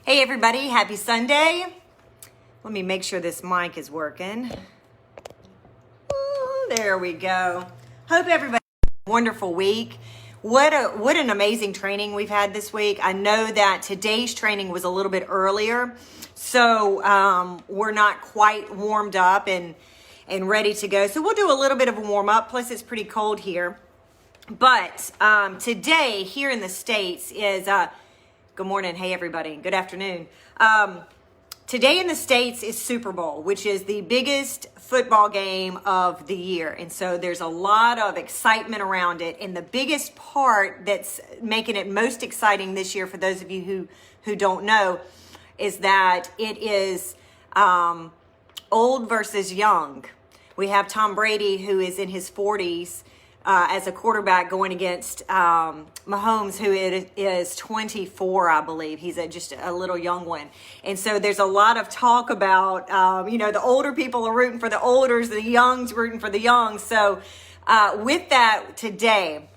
Hey everybody, happy Sunday. Let me make sure this mic is working. Ooh, there we go. Hope everybody had a wonderful week. What an amazing training we've had this week. I know that today's training was a little bit earlier, so we're not quite warmed up and ready to go. So we'll do a little bit of a warm up, plus it's pretty cold here. But today here in the States is... Good morning. Hey, everybody. Good afternoon. Today in the States is Super Bowl, which is the biggest football game of the year. And so there's a lot of excitement around it. And the biggest part that's making it most exciting this year, for those of you who don't know, is that it is old versus young. We have Tom Brady, who is in his 40s, as a quarterback going against Mahomes, who is 24, I believe. He's just a little young one. And so there's a lot of talk about, the older people are rooting for the olders, the youngs rooting for the young. So with that today,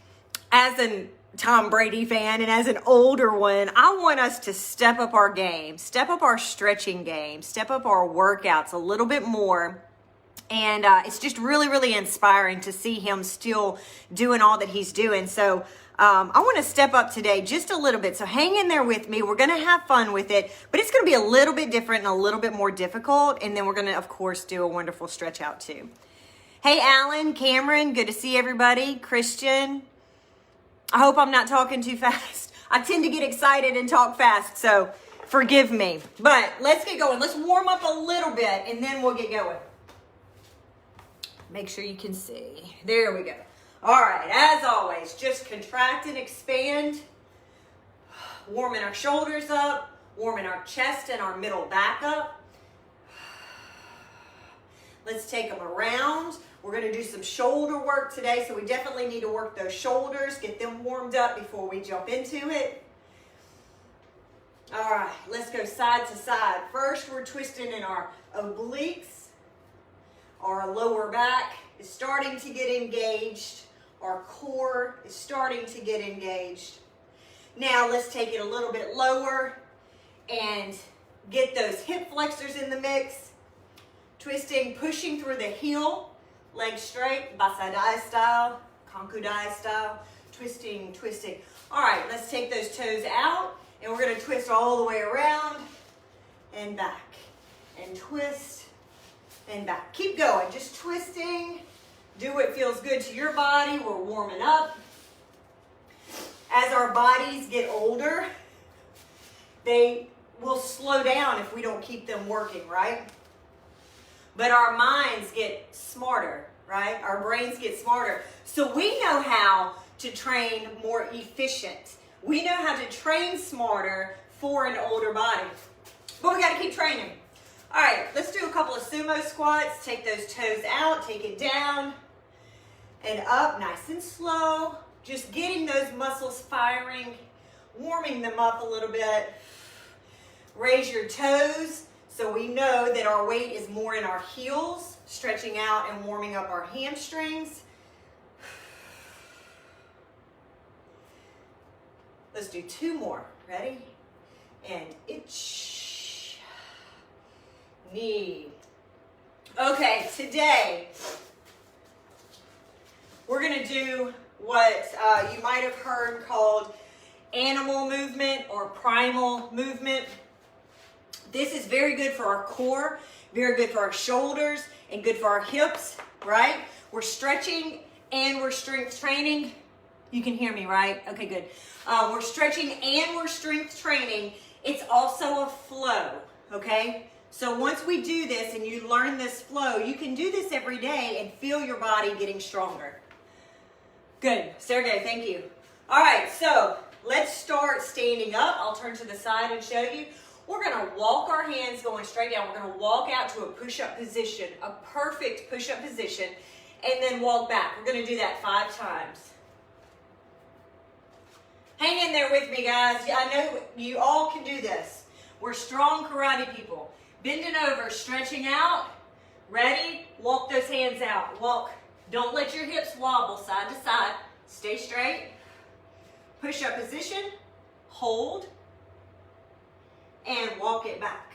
as a Tom Brady fan and as an older one, I want us to step up our game, step up our stretching game, step up our workouts a little bit more. And it's just really, really inspiring to see him still doing all that he's doing. So I want to step up today just a little bit. So hang in there with me. We're going to have fun with it, but it's going to be a little bit different and a little bit more difficult. And then we're going to, of course, do a wonderful stretch out too. Hey, Alan, Cameron, good to see everybody. Christian, I hope I'm not talking too fast. I tend to get excited and talk fast, so forgive me. But let's get going. Let's warm up a little bit and then we'll get going. Make sure you can see. There we go. All right, as always, just contract and expand. Warming our shoulders up, warming our chest and our middle back up. Let's take them around. We're going to do some shoulder work today, so we definitely need to work those shoulders, get them warmed up before we jump into it. All right, let's go side to side. First, we're twisting in our obliques. Our lower back is starting to get engaged. Our core is starting to get engaged. Now let's take it a little bit lower and get those hip flexors in the mix. Twisting, pushing through the heel, legs straight, basadai style, kankudai style, twisting, twisting. All right, let's take those toes out and we're gonna twist all the way around and back and twist and back. Keep going, just twisting. Do what feels good to your body. We're warming up. As our bodies get older, they will slow down if we don't keep them working, right? But our minds get smarter, right? Our brains get smarter. So we know how to train more efficient. We know how to train smarter for an older body. But we got to keep training. All right, let's do a couple of sumo squats. Take those toes out, take it down and up, nice and slow. Just getting those muscles firing, warming them up a little bit. Raise your toes so we know that our weight is more in our heels, stretching out and warming up our hamstrings. Let's do two more. Ready? And itch. Knee. Okay, today we're going to do what you might have heard called animal movement or primal movement. This is very good for our core, very good for our shoulders, and good for our hips, right? We're stretching and we're strength training. You can hear me, right? Okay, good. We're stretching and we're strength training. It's also a flow, okay? So once we do this and you learn this flow, you can do this every day and feel your body getting stronger. Good. Sergey, thank you. All right, so let's start standing up. I'll turn to the side and show you. We're going to walk our hands going straight down. We're going to walk out to a push-up position, a perfect push-up position, and then walk back. We're going to do that 5 times. Hang in there with me, guys. I know you all can do this. We're strong karate people. Bending over, stretching out. Ready? Walk those hands out. Walk. Don't let your hips wobble side to side. Stay straight. Push-up position. Hold. and walk it back.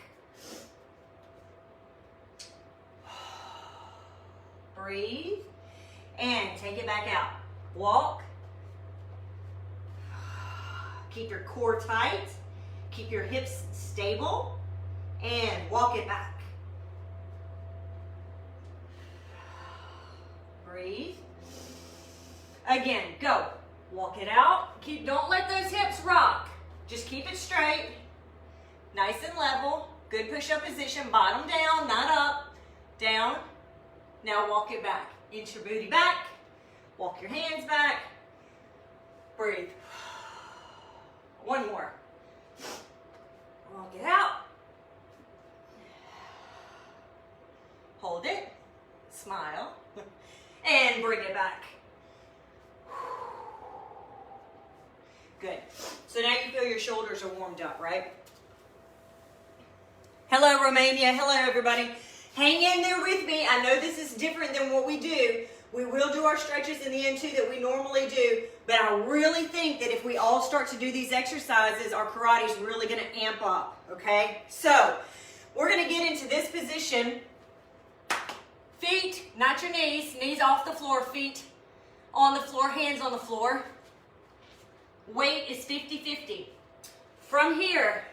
Breathe and take it back out. Walk. Keep your core tight. Keep your hips stable and walk it back. Breathe. Again, go. Walk it out. Don't let those hips rock. Just keep it straight. Nice and level. Good push-up position. Bottom down, not up. Down. Now walk it back. Inch your booty back. Walk your hands back. Breathe. One more. Walk it out. Hold it. Smile. And bring it back. Good. So now you feel your shoulders are warmed up, right? Hello, Romania. Hello, everybody. Hang in there with me. I know this is different than what we do. We will do our stretches in the end too that we normally do, but I really think that if we all start to do these exercises, our karate is really going to amp up, okay? So we're going to get into this position. Feet, not your knees. Knees off the floor, feet on the floor, hands on the floor. Weight is 50-50. From here,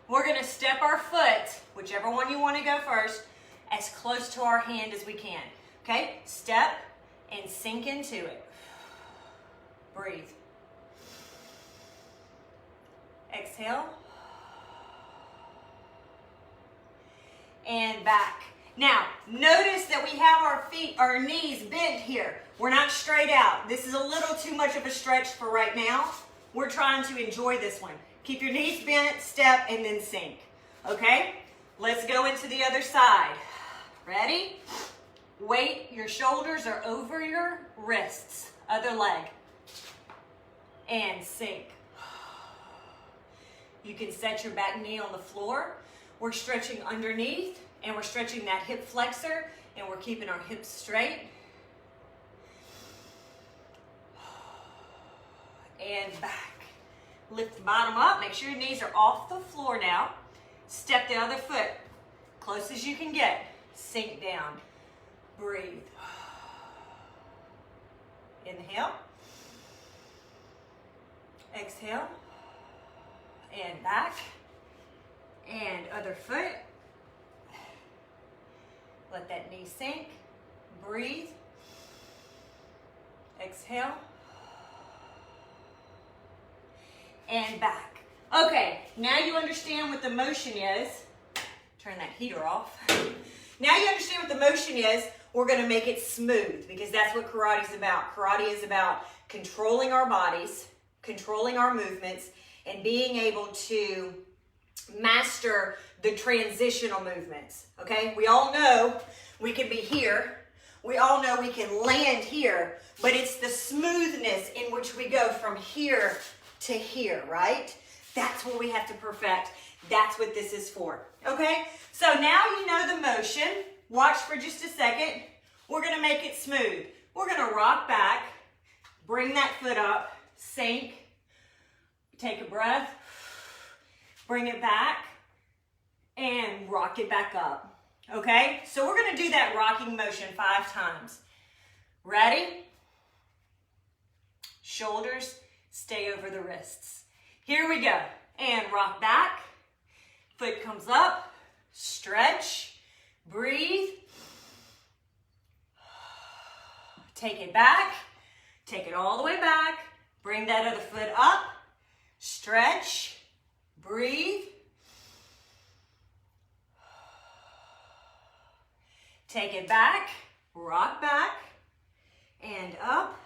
we're going to step our foot, whichever one you want to go first, as close to our hand as we can. Okay? Step and sink into it. Breathe. Exhale. And back. Now, notice that we have our feet, our knees bent here. We're not straight out. This is a little too much of a stretch for right now. We're trying to enjoy this one. Keep your knees bent, step, and then sink. Okay? Let's go into the other side. Ready? Weight, your shoulders are over your wrists. Other leg. And sink. You can set your back knee on the floor. We're stretching underneath, and we're stretching that hip flexor, and we're keeping our hips straight. And back. Lift the bottom up. Make sure your knees are off the floor now. Step the other foot. Close as you can get. Sink down. Breathe. Inhale. Exhale. And back. And other foot. Let that knee sink. Breathe. Exhale. And back. Okay, now you understand what the motion is. Turn that heater off. Now you understand what the motion is. We're going to make it smooth because that's what karate is about. Karate is about controlling our bodies, controlling our movements, and being able to master the transitional movements. Okay, we all know we can be here. We all know we can land here, but it's the smoothness in which we go from here to here, right? That's what we have to perfect. That's what this is for, okay? So now you know the motion. Watch for just a second. We're gonna make it smooth. We're gonna rock back, bring that foot up, sink, take a breath, bring it back, and rock it back up, okay? So we're gonna do that rocking motion 5 times. Ready? Shoulders stay over the wrists. Here we go. And rock back. Foot comes up. Stretch. Breathe. Take it back. Take it all the way back. Bring that other foot up. Stretch. Breathe. Take it back. Rock back. And up.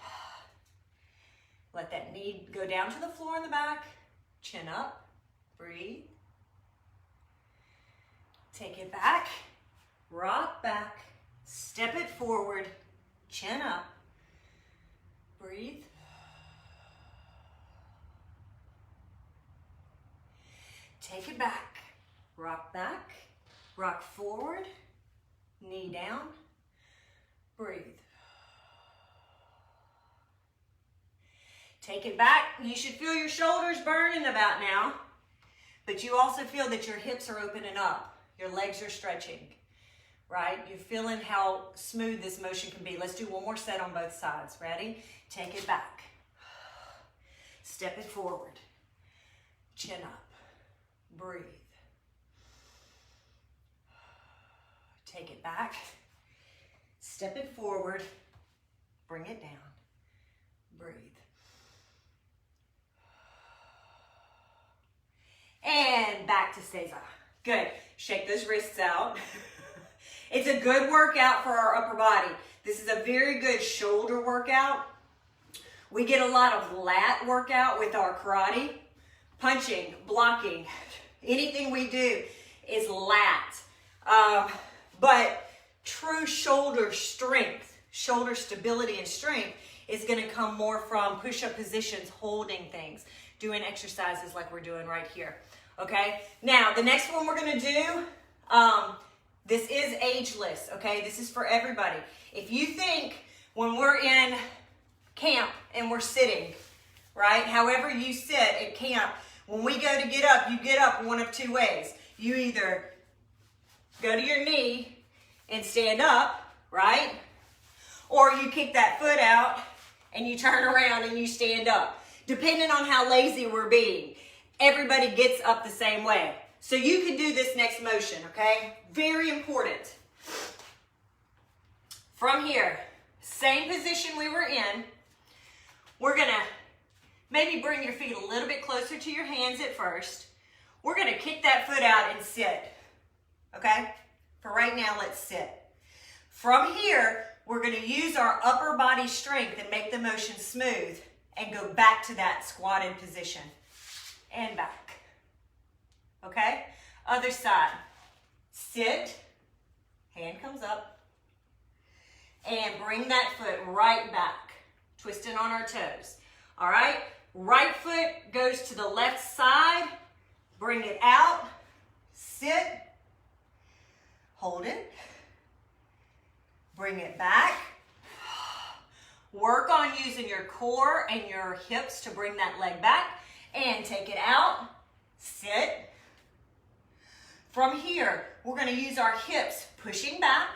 Let that knee go down to the floor in the back. Chin up. Breathe. Take it back. Rock back. Step it forward. Chin up. Breathe. Take it back. Rock back. Rock forward. Knee down. Breathe. Take it back. You should feel your shoulders burning about now. but you also feel that your hips are opening up, your legs are stretching, right? You're feeling how smooth this motion can be. Let's do one more set on both sides. Ready? Take it back. Step it forward. Chin up. Breathe. Take it back. Step it forward. Bring it down. Breathe. And back to Seiza. Good. Shake those wrists out. It's a good workout for our upper body. This is a very good shoulder workout. We get a lot of lat workout with our karate. Punching, blocking, anything we do is lat. But true shoulder strength, shoulder stability and strength is going to come more from push-up positions, holding things, doing exercises like we're doing right here. Okay, now the next one we're going to do, this is ageless, okay? This is for everybody. If you think when we're in camp and we're sitting, right, however you sit at camp, when we go to get up one of two ways. You either go to your knee and stand up, right? Or you kick that foot out and you turn around and you stand up. Depending on how lazy we're being, everybody gets up the same way. So you can do this next motion, okay? Very important. From here, same position we were in, we're gonna maybe bring your feet a little bit closer to your hands at first. We're gonna kick that foot out and sit, okay? For right now, let's sit. From here, we're gonna use our upper body strength and make the motion smooth and go back to that squatted position and back, okay? Other side, sit, hand comes up, and bring that foot right back, twisting on our toes, all right? Right foot goes to the left side, bring it out, sit, hold it, bring it back. Work on using your core and your hips to bring that leg back and take it out, sit. From here, we're gonna use our hips pushing back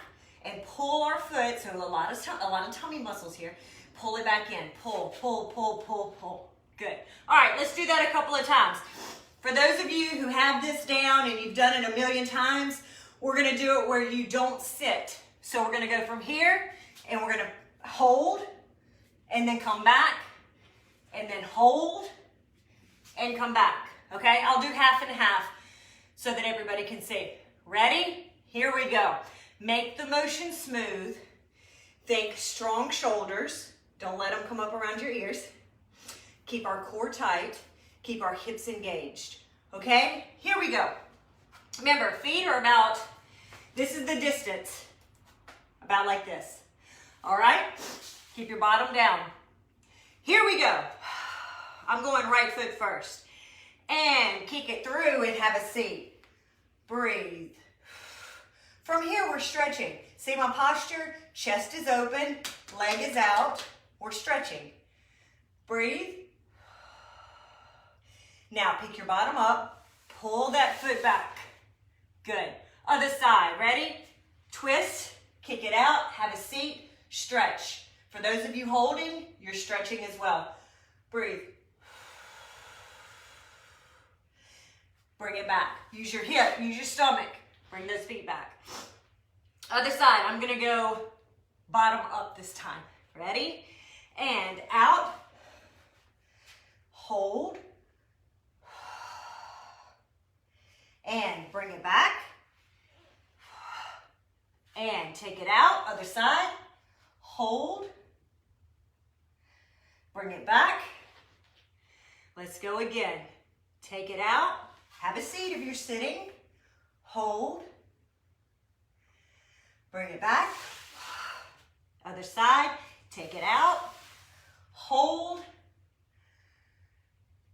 and pull our foot, so a lot of tummy muscles here. Pull it back in, pull, pull, pull, pull, pull. Good. All right, let's do that a couple of times. For those of you who have this down and you've done it a million times, we're gonna do it where you don't sit. So we're gonna go from here and we're gonna hold and then come back and then hold and come back, okay? I'll do half and half so that everybody can see. Ready? Here we go. Make the motion smooth. Think strong shoulders. Don't let them come up around your ears. Keep our core tight. Keep our hips engaged. Okay? Here we go. Remember, feet are about, this is the distance, about like this. All right? Keep your bottom down. Here we go. I'm going right foot first. And kick it through and have a seat. Breathe. From here, we're stretching. See my posture? Chest is open, leg is out. We're stretching. Breathe. Now pick your bottom up, pull that foot back. Good. Other side, ready? Twist, kick it out, have a seat, stretch. For those of you holding, you're stretching as well. Breathe. Bring it back. Use your hip, use your stomach. Bring those feet back. Other side, I'm gonna go bottom up this time. Ready? And out. Hold. And bring it back. And take it out. Other side. Hold. Bring it back. Let's go again. Take it out. Have a seat if you're sitting. Hold. Bring it back. Other side. Take it out. Hold.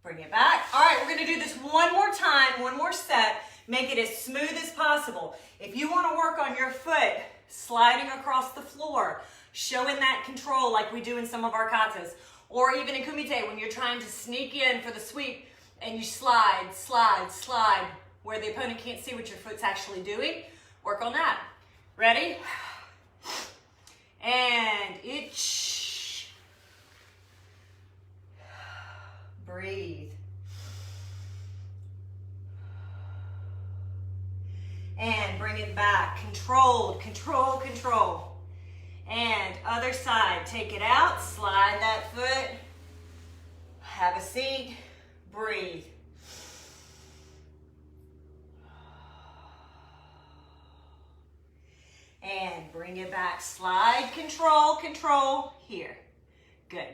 Bring it back. All right, we're going to do this one more time, one more set. Make it as smooth as possible. If you want to work on your foot sliding across the floor, showing that control like we do in some of our katas, or even in kumite when you're trying to sneak in for the sweep, and you slide, slide, slide, where the opponent can't see what your foot's actually doing. Work on that. Ready? And itch. Breathe. And bring it back. Controlled, control, control. And other side. Take it out. Slide that foot. Have a seat. Breathe. And bring it back. Slide, control, control. Here. Good.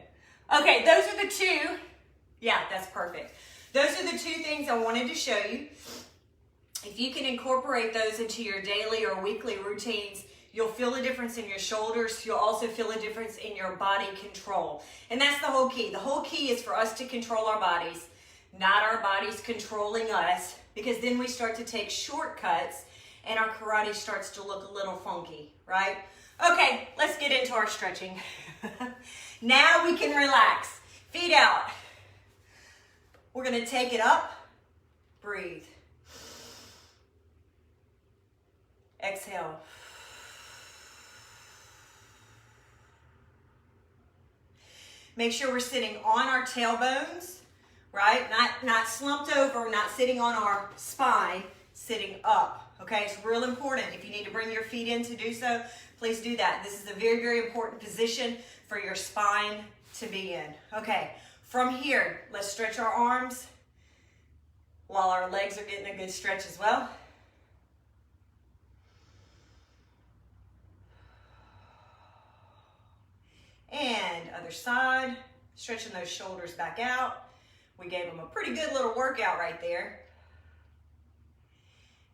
Okay, those are the two. Yeah, that's perfect. Those are the two things I wanted to show you. If you can incorporate those into your daily or weekly routines, you'll feel a difference in your shoulders. You'll also feel a difference in your body control. And that's the whole key. The whole key is for us to control our bodies, not our bodies controlling us, because then we start to take shortcuts and our karate starts to look a little funky, right? Okay, let's get into our stretching. Now we can relax. Feet out. We're going to take it up. Breathe. Exhale. Make sure we're sitting on our tailbones, right? Not slumped over, not sitting on our spine, sitting up, okay? It's real important. If you need to bring your feet in to do so, please do that. This is a very, very important position for your spine to be in. Okay, from here, let's stretch our arms while our legs are getting a good stretch as well. And other side, stretching those shoulders back out. We gave them a pretty good little workout right there.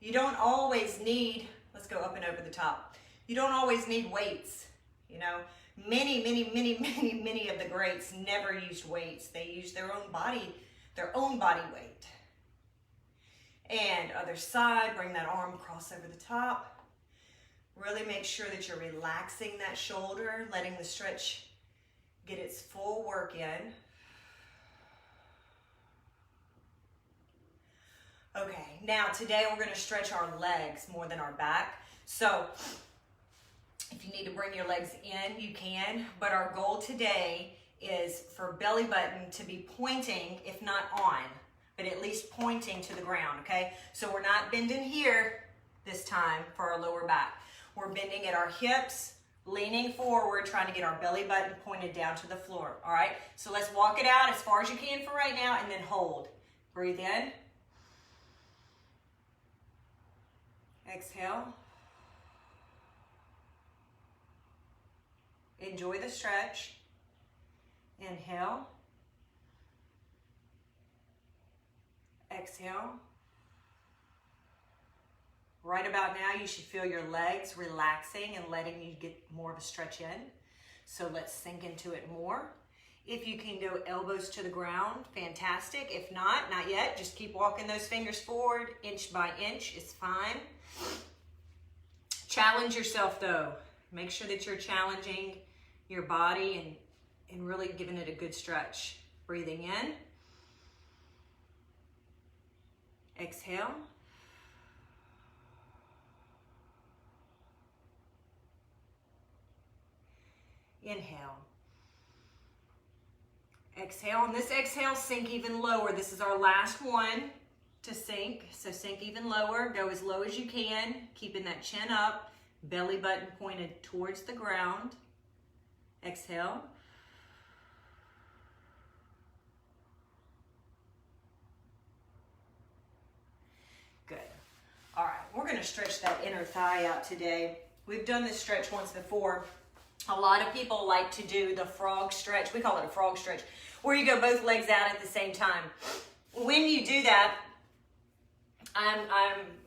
You don't always need, let's go up and over the top. You don't always need weights, you know. Many of the greats never used weights. They used their own body weight. And other side, bring that arm across over the top. Really make sure that you're relaxing that shoulder, letting the stretch get its full work in. Okay, now today we're going to stretch our legs more than our back. So if you need to bring your legs in, you can, but our goal today is for belly button to be pointing, if not on, but at least pointing to the ground, okay? So we're not bending here this time for our lower back. We're bending at our hips, leaning forward, trying to get our belly button pointed down to the floor, all right? So let's walk it out as far as you can for right now, and then hold. Breathe in. Exhale. Enjoy the stretch. Inhale. Exhale. Right about now, you should feel your legs relaxing and letting you get more of a stretch in. So let's sink into it more. If you can go elbows to the ground, fantastic. If not yet, just keep walking those fingers forward, inch by inch is fine. Challenge yourself though. Make sure that you're challenging your body and really giving it a good stretch. Breathing in. Exhale. Inhale. Exhale. On this exhale, sink even lower. This is our last one to sink. So sink even lower. Go as low as you can, keeping that chin up, belly button pointed towards the ground. Exhale. Good. All right, we're going to stretch that inner thigh out today. We've done this stretch once before. A lot of people like to do the frog stretch. We call it a frog stretch, where you go both legs out at the same time. When you do that, I'm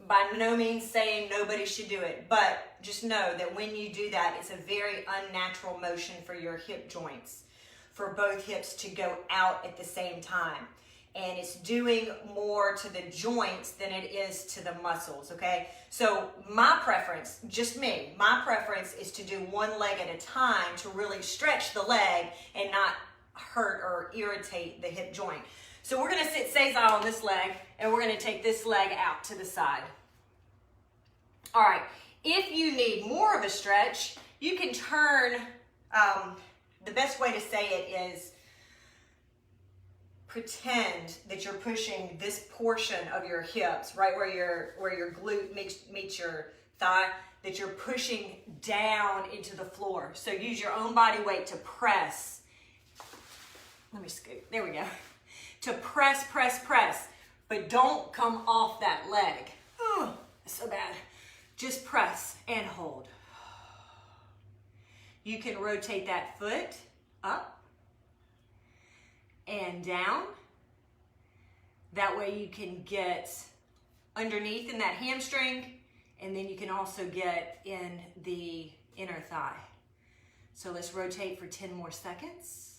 by no means saying nobody should do it, but just know that when you do that, it's a very unnatural motion for your hip joints, for both hips to go out at the same time. And it's doing more to the joints than it is to the muscles, okay? So my preference, just me, my preference is to do one leg at a time to really stretch the leg and not hurt or irritate the hip joint. So we're gonna sit seiza on this leg, and we're gonna take this leg out to the side. All right, if you need more of a stretch, you can turn, the best way to say it is pretend that you're pushing this portion of your hips, right where your glute meets your thigh, that you're pushing down into the floor. So use your own body weight to press. Let me scoot, there we go. To press, but don't come off that leg. Oh, so bad. Just press and hold. You can rotate that foot up and down. That way you can get underneath in that hamstring, and then you can also get in the inner thigh. So let's rotate for 10 more seconds.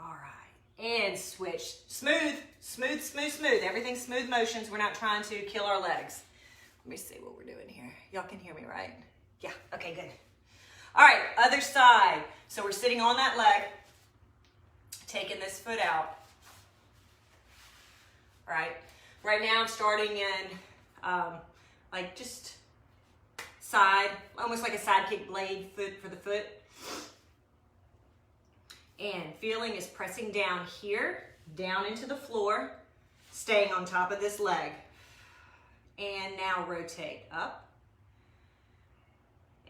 All right, and switch. Smooth. Everything's smooth motions. We're not trying to kill our legs. Let me see what we're doing here. Y'all can hear me, right? Yeah, okay, good. All right, other side. So we're sitting on that leg, taking this foot out. All right, right now I'm starting in like just side, almost like a side kick blade foot for the foot. And feeling is pressing down here, down into the floor, staying on top of this leg. And now rotate up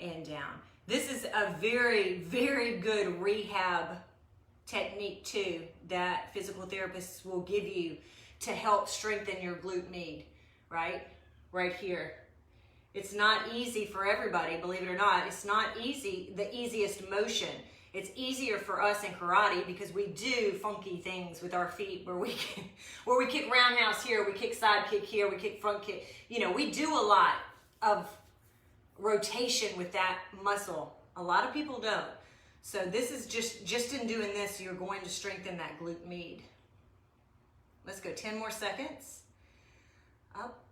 and down. This is a very, very good rehab technique too that physical therapists will give you to help strengthen your glute med, right? Right here. It's not easy for everybody, believe it or not. It's not easy, the easiest motion. It's easier for us in karate because we do funky things with our feet where we kick roundhouse here, we kick side kick here, we kick front kick. You know, we do a lot of rotation with that muscle. A lot of people don't. So this is just in doing this, you're going to strengthen that glute med. Let's go 10 more seconds. Up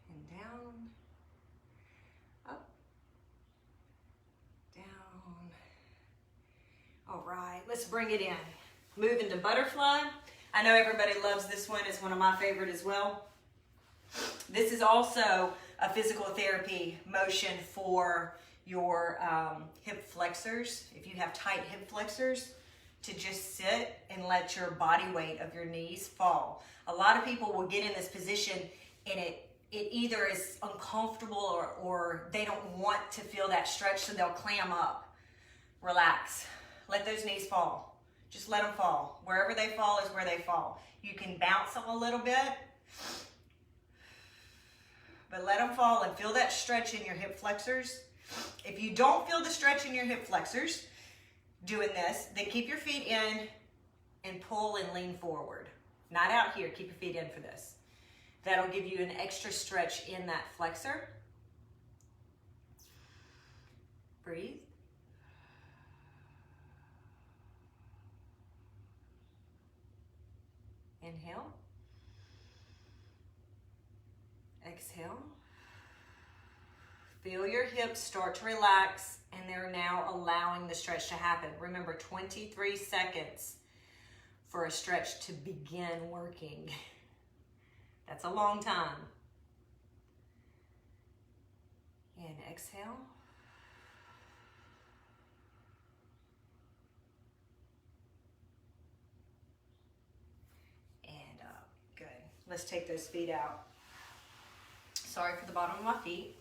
and down. Up, down. All right, let's bring it in. Move into butterfly. I know everybody loves this one. It's one of my favorite as well. This is also a physical therapy motion for your hip flexors. If you have tight hip flexors, to just sit and let your body weight of your knees fall. A lot of people will get in this position and it either is uncomfortable or they don't want to feel that stretch, so they'll clam up. Relax. Let those knees fall. Just let them fall. Wherever they fall is where they fall. You can bounce them a little bit, but let them fall and feel that stretch in your hip flexors. If you don't feel the stretch in your hip flexors doing this, then keep your feet in and pull and lean forward. Not out here, keep your feet in for this. That'll give you an extra stretch in that flexor. Breathe. Inhale. Exhale. Feel your hips start to relax, and they're now allowing the stretch to happen. Remember, 23 seconds for a stretch to begin working. That's a long time. And exhale. And up. Good. Let's take those feet out. Sorry for the bottom of my feet.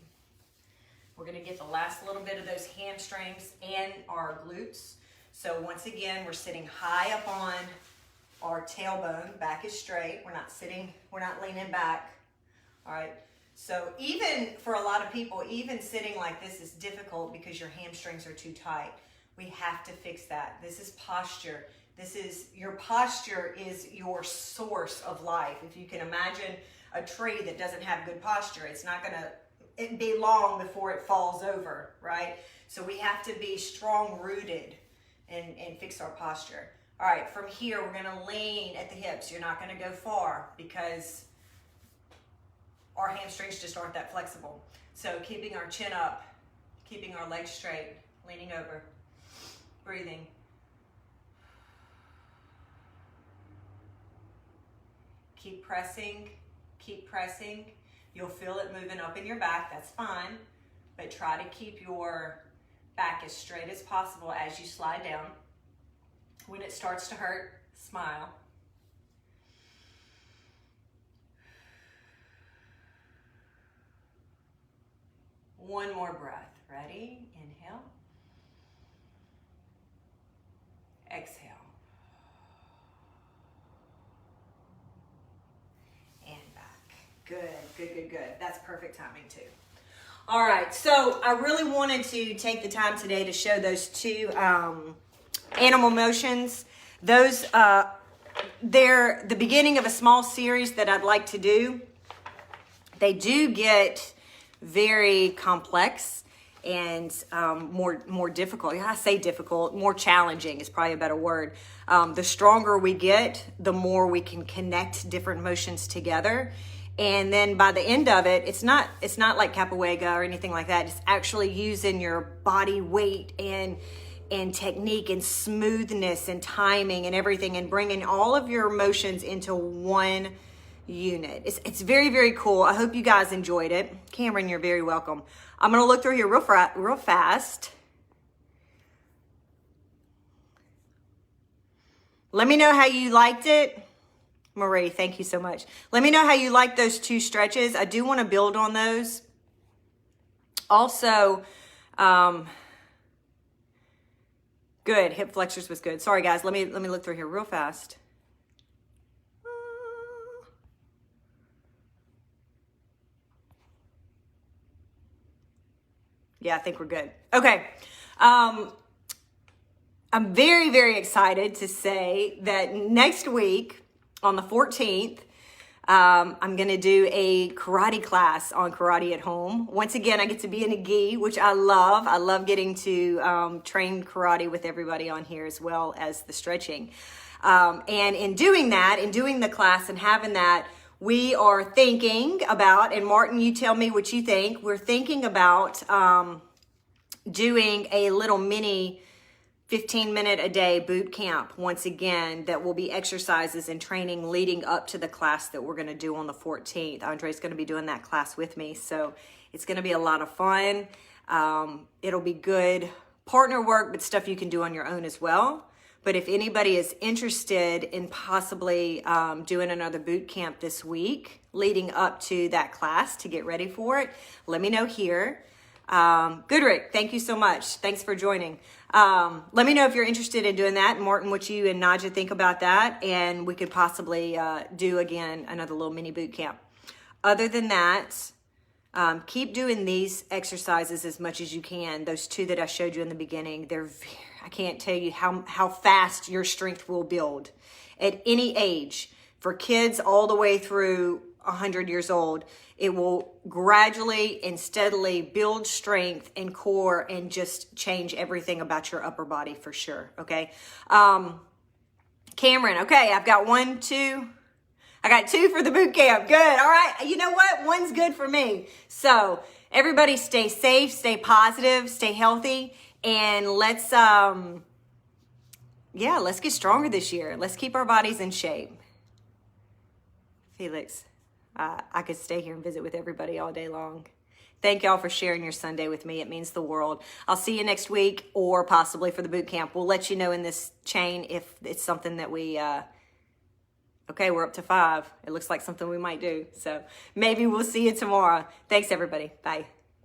We're going to get the last little bit of those hamstrings and our glutes. So once again, we're sitting high up on our tailbone. Back is straight. We're not leaning back. All right. So even for a lot of people, even sitting like this is difficult because your hamstrings are too tight. We have to fix that. This is posture. Your posture is your source of life. If you can imagine a tree that doesn't have good posture, it's not going to be long before it falls over, right? So we have to be strong rooted and fix our posture. All right, from here, we're gonna lean at the hips. You're not gonna go far because our hamstrings just aren't that flexible. So keeping our chin up Keeping our legs straight, leaning over, breathing. Keep pressing, keep pressing. You'll feel it moving up in your back, that's fine. But try to keep your back as straight as possible as you slide down. When it starts to hurt, smile. One more breath. Ready? Inhale. Exhale. And back. Good, good, good, good. That's perfect timing too. All right, so I really wanted to take the time today to show those two animal motions. Those, they're the beginning of a small series that I'd like to do. They do get very complex and more difficult. Yeah, I say difficult, more challenging is probably a better word. The stronger we get, the more we can connect different motions together. And then by the end of it, it's not like capoeira or anything like that. It's actually using your body weight and technique and smoothness and timing and everything, and bringing all of your motions into one unit. It's very, very cool. I hope you guys enjoyed it. Cameron, you're very welcome. I'm going to look through here real fast. Let me know how you liked it. Marie, thank you so much. Let me know how you like those two stretches. I do want to build on those. Also, good. Hip flexors was good. Sorry, guys. Let me look through here real fast. Yeah, I think we're good. Okay. I'm very, very excited to say that next week, on the 14th, I'm going to do a karate class on Karate at Home. Once again, I get to be in a gi, which I love. I love getting to train karate with everybody on here, as well as the stretching. And in doing that, in doing the class and having that, we are thinking about, and Martin, you tell me what you think, we're thinking about doing a little mini 15-minute a day boot camp once again, that will be exercises and training leading up to the class that we're going to do on the 14th. Andre's going to be doing that class with me, so it's going to be a lot of fun. It'll be good partner work, but stuff you can do on your own as well. But if anybody is interested in possibly doing another boot camp this week leading up to that class to get ready for it, let me know here. Goodrick, thank you so much. Thanks for joining. Let me know if you're interested in doing that. Martin, what you and Naja think about that, and we could possibly do again another little mini boot camp. Other than that, keep doing these exercises as much as you can. Those two that I showed you in the beginning, I can't tell you how fast your strength will build at any age. For kids all the way through 100 years old, it will gradually and steadily build strength and core and just change everything about your upper body for sure. Okay. Cameron, okay, I've got 1, 2. I got 2 for the boot camp. Good. All right. You know what? One's good for me. So everybody stay safe, stay positive, stay healthy, and let's get stronger this year. Let's keep our bodies in shape. Felix, I could stay here and visit with everybody all day long. Thank y'all for sharing your Sunday with me. It means the world. I'll see you next week, or possibly for the boot camp. We'll let you know in this chain if it's something that we, okay, we're up to 5. It looks like something we might do. So maybe we'll see you tomorrow. Thanks, everybody. Bye.